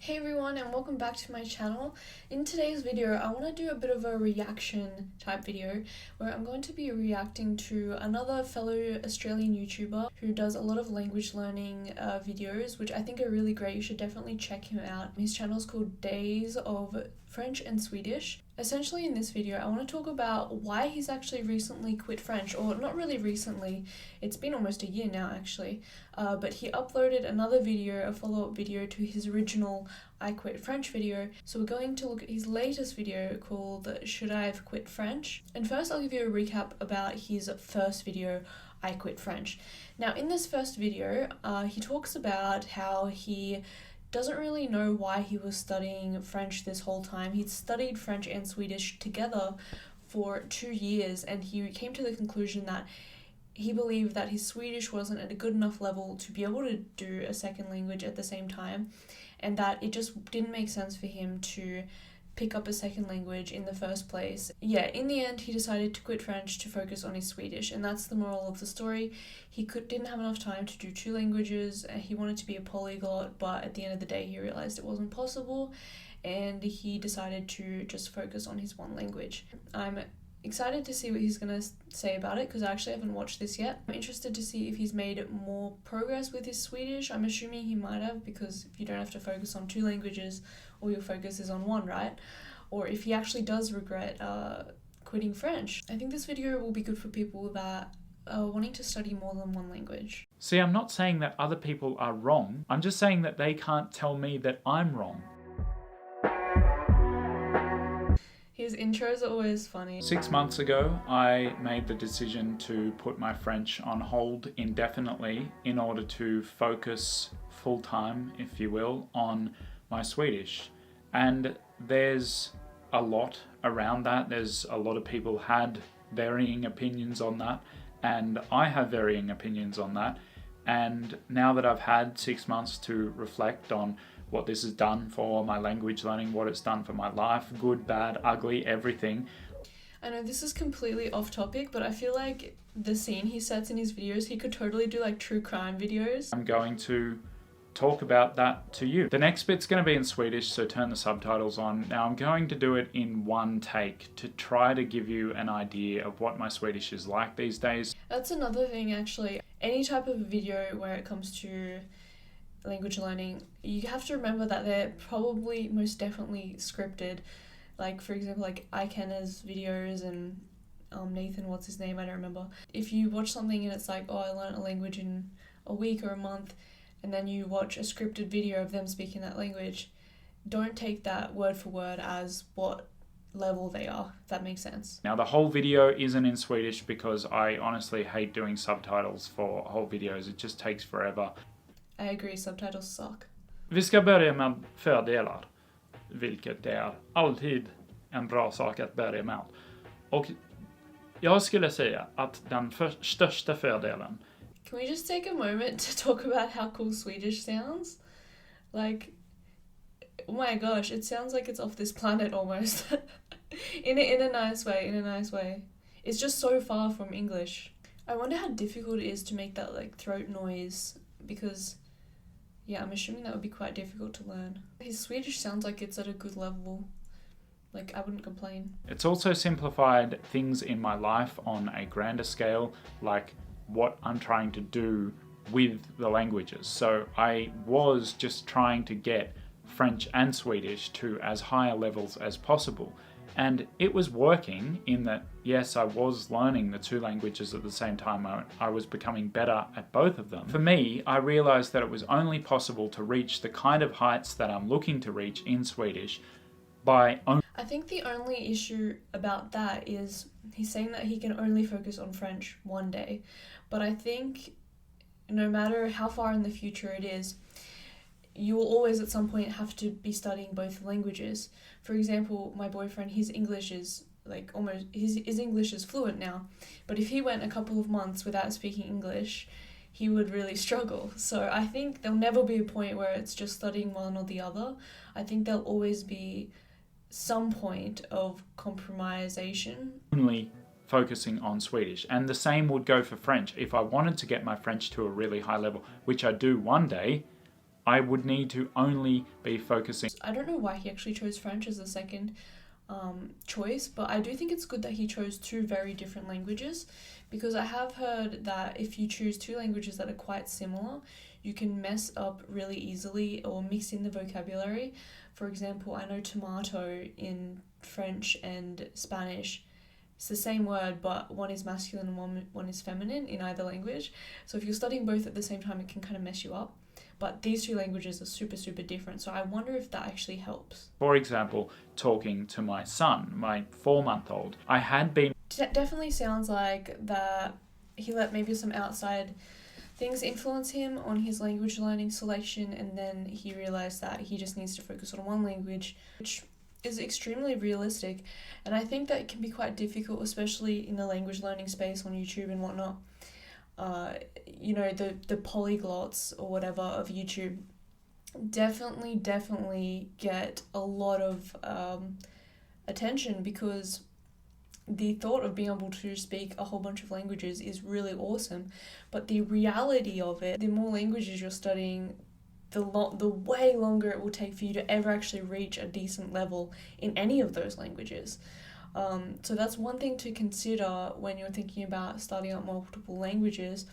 Hey everyone, and welcome back to my channel. In today's video, I want to do a bit of a reaction type video where I'm going to be reacting to another fellow Australian YouTuber who does a lot of language learning videos, which I think are really great. You should definitely check him out. His channel is called Days of French and Swedish. Essentially in this video, I want to talk about why he's actually recently quit French, or not really recently, it's been almost a year now actually, but he uploaded another video, a follow-up video to his original I Quit French video. So we're going to look at his latest video called Should I Have Quit French? And first I'll give you a recap about his first video, I Quit French. Now in this first video, he talks about how he doesn't really know why he was studying French this whole time. He'd studied French and Swedish together for 2 years, and he came to the conclusion that he believed that his Swedish wasn't at a good enough level to be able to do a second language at the same time, and that it just didn't make sense for him to pick up a second language in the first place. Yeah, in the end, he decided to quit French to focus on his Swedish, and that's the moral of the story. He didn't have enough time to do 2 languages, and he wanted to be a polyglot, but at the end of the day, he realized it wasn't possible, and he decided to just focus on his one language. I'm excited to see what he's going to say about it because I actually haven't watched this yet. I'm interested to see if he's made more progress with his Swedish. I'm assuming he might have, because if you don't have to focus on 2 languages, all your focus is on one, right? Or if he actually does regret quitting French. I think this video will be good for people that are wanting to study more than one language. See, I'm not saying that other people are wrong. I'm just saying that they can't tell me that I'm wrong. His intros are always funny. 6 months ago, I made the decision to put my French on hold indefinitely in order to focus full-time, if you will, on my Swedish. And there's a lot around that. There's a lot of people had varying opinions on that, and I have varying opinions on that. And now that I've had 6 months to reflect on what this has done for my language learning, what it's done for my life, good, bad, ugly, everything. I know this is completely off topic, but I feel like the scene he sets in his videos, he could totally do like true crime videos. I'm going to talk about that to you. The next bit's going to be in Swedish, so turn the subtitles on. Now I'm going to do it in one take to try to give you an idea of what my Swedish is like these days. That's another thing actually. Any type of video where it comes to language learning, you have to remember that they're probably most definitely scripted. Like for example, like Ikenna's videos and Nathan, what's his name, I don't remember. If you watch something and it's like, oh, I learned a language in a week or a month, and then you watch a scripted video of them speaking that language, don't take that word for word as what level they are, if that makes sense. Now the whole video isn't in Swedish because I honestly hate doing subtitles for whole videos. It just takes forever. I agree, subtitles suck. Vi ska börja med fördelar, vilket är alltid en bra sak att börja med. Och jag skulle säga att den största fördelen. Can we just take a moment to talk about how cool Swedish sounds? Like, oh my gosh, it sounds like it's off this planet almost. in a nice way. It's just so far from English. I wonder how difficult it is to make that like throat noise, because yeah, I'm assuming that would be quite difficult to learn. His Swedish sounds like it's at a good level. Like, I wouldn't complain. It's also simplified things in my life on a grander scale, like what I'm trying to do with the languages. So I was just trying to get French and Swedish to as high levels as possible. And it was working in that, yes, I was learning the 2 languages at the same time. I was becoming better at both of them. For me, I realized that it was only possible to reach the kind of heights that I'm looking to reach in Swedish by only... I think the only issue about that is he's saying that he can only focus on French one day. But I think no matter how far in the future it is, you will always at some point have to be studying both languages. For example, my boyfriend, his English is like almost, his English is fluent now, but if he went a couple of months without speaking English, he would really struggle. So I think there'll never be a point where it's just studying one or the other. I think there'll always be some point of compromisation. Only focusing on Swedish, and the same would go for French. If I wanted to get my French to a really high level, which I do one day, I would need to only be focusing. I don't know why he actually chose French as the second choice, but I do think it's good that he chose two very different languages, because I have heard that if you choose two languages that are quite similar, you can mess up really easily or mix in the vocabulary. For example, I know tomato in French and Spanish, it's the same word, but one is masculine and one is feminine in either language. So if you're studying both at the same time, it can kind of mess you up. But these two languages are super, super different. So I wonder if that actually helps. For example, talking to my son, my 4-month-old, I had been... Definitely sounds like that he let maybe some outside things influence him on his language learning selection, and then he realized that he just needs to focus on one language, which is extremely realistic. And I think that it can be quite difficult, especially in the language learning space on YouTube and whatnot. The polyglots or whatever of YouTube definitely get a lot of attention, because the thought of being able to speak a whole bunch of languages is really awesome. But the reality of it, the more languages you're studying, the way longer it will take for you to ever actually reach a decent level in any of those languages. So that's one thing to consider when you're thinking about studying out multiple languages.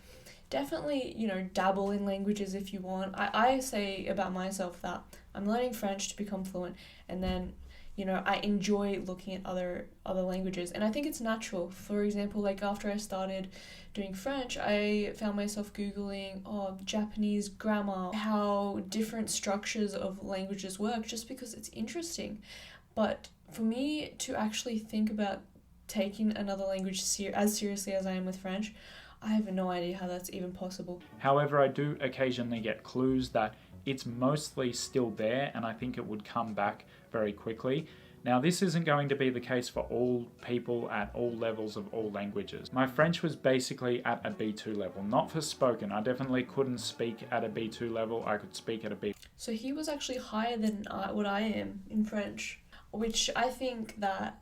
Definitely, dabble in languages if you want. I say about myself that I'm learning French to become fluent, and then, I enjoy looking at other languages, and I think it's natural. For example, like after I started doing French, I found myself Googling Japanese grammar, how different structures of languages work, just because it's interesting. But for me to actually think about taking another language as seriously as I am with French, I have no idea how that's even possible. However, I do occasionally get clues that it's mostly still there, and I think it would come back very quickly. Now, this isn't going to be the case for all people at all levels of all languages. My French was basically at a B2 level, not for spoken. I definitely couldn't speak at a B2 level. I could speak at a B. So he was actually higher than what I am in French, which I think that,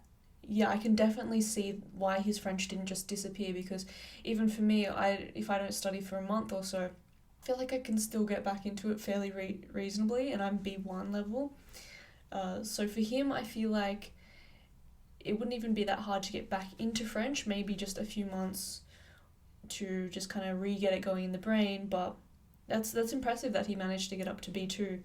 I can definitely see why his French didn't just disappear, because even for me, if I don't study for a month or so, I feel like I can still get back into it fairly reasonably, and I'm B1 level. So for him, I feel like it wouldn't even be that hard to get back into French, maybe just a few months to just kind of re-get it going in the brain, but that's impressive that he managed to get up to B2.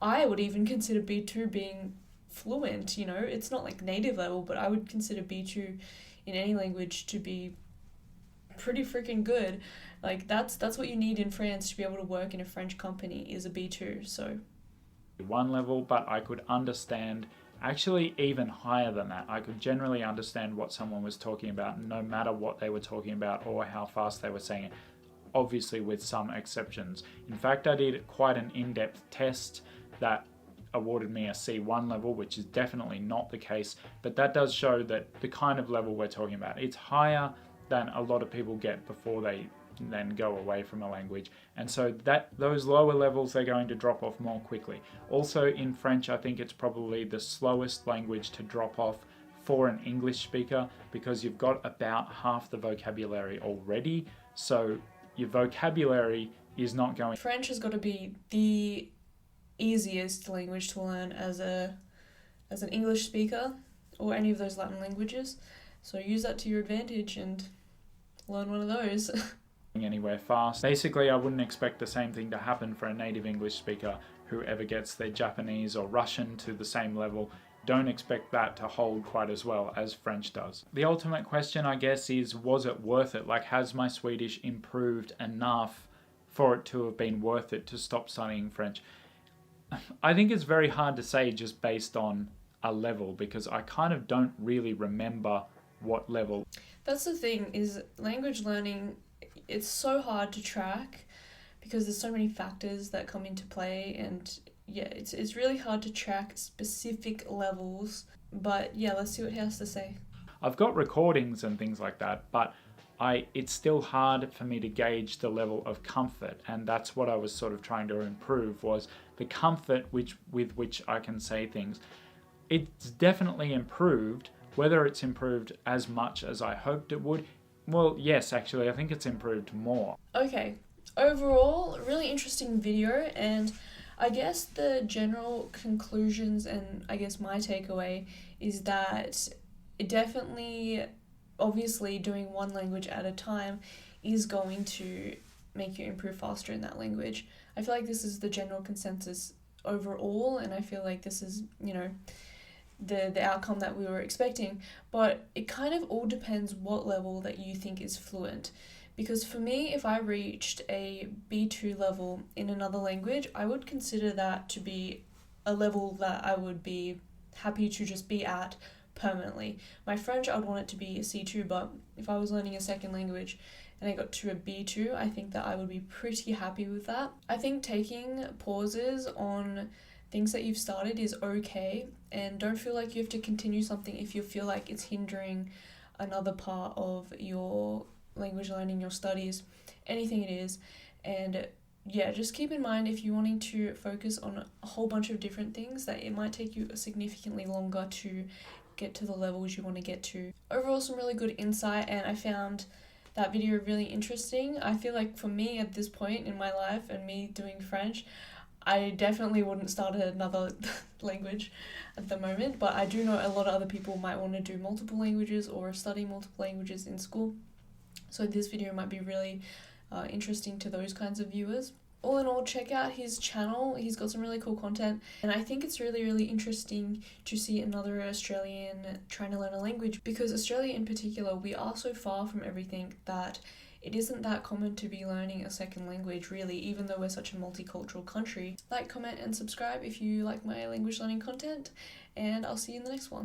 I would even consider B2 being fluent, it's not like native level, but I would consider B2 in any language to be pretty freaking good. Like that's what you need in France to be able to work in a French company, is a B2. So one level, but I could understand actually even higher than that. I could generally understand what someone was talking about, no matter what they were talking about or how fast they were saying it, obviously with some exceptions. In fact, I did quite an in-depth test that awarded me a C1 level, which is definitely not the case, but that does show that the kind of level we're talking about, it's higher than a lot of people get before they then go away from a language, and so that those lower levels, they're going to drop off more quickly. Also in French, I think it's probably the slowest language to drop off for an English speaker, because you've got about half the vocabulary already, so your vocabulary is not going... French has got to be the easiest language to learn as an English speaker, or any of those Latin languages, so use that to your advantage and learn one of those. Anywhere fast. Basically, I wouldn't expect the same thing to happen for a native English speaker who ever gets their Japanese or Russian to the same level. Don't expect that to hold quite as well as French does. The ultimate question, I guess, is was it worth it? Like, has my Swedish improved enough for it to have been worth it to stop studying French? I think it's very hard to say just based on a level, because I kind of don't really remember what level. That's the thing, is language learning, it's so hard to track because there's so many factors that come into play, and it's really hard to track specific levels. But let's see what he has to say. I've got recordings and things like that, but it's still hard for me to gauge the level of comfort, and that's what I was sort of trying to improve, was the comfort with which I can say things. It's definitely improved. Whether it's improved as much as I hoped it would, well, yes, actually, I think it's improved more. Okay, overall, really interesting video, and I guess the general conclusions and I guess my takeaway is that it definitely, obviously, doing one language at a time is going to make you improve faster in that language. I feel like this is the general consensus overall, and I feel like this is, the outcome that we were expecting. But it kind of all depends what level that you think is fluent. Because for me, if I reached a B2 level in another language, I would consider that to be a level that I would be happy to just be at permanently. My French, I would want it to be a C2, but if I was learning a second language and I got to a B2, I think that I would be pretty happy with that. I think taking pauses on things that you've started is okay, and don't feel like you have to continue something if you feel like it's hindering another part of your language learning, your studies, anything it is. And yeah, just keep in mind, if you're wanting to focus on a whole bunch of different things, that it might take you significantly longer to get to the levels you want to get to. Overall, some really good insight, and I found that video really interesting. I feel like for me at this point in my life and me doing French, I definitely wouldn't start another language at the moment, but I do know a lot of other people might want to do multiple languages or study multiple languages in school. So this video might be really interesting to those kinds of viewers. All in all, check out his channel. He's got some really cool content, and I think it's really, really interesting to see another Australian trying to learn a language, because Australia in particular, we are so far from everything that it isn't that common to be learning a second language, really, even though we're such a multicultural country. Like, comment, and subscribe if you like my language learning content, and I'll see you in the next one.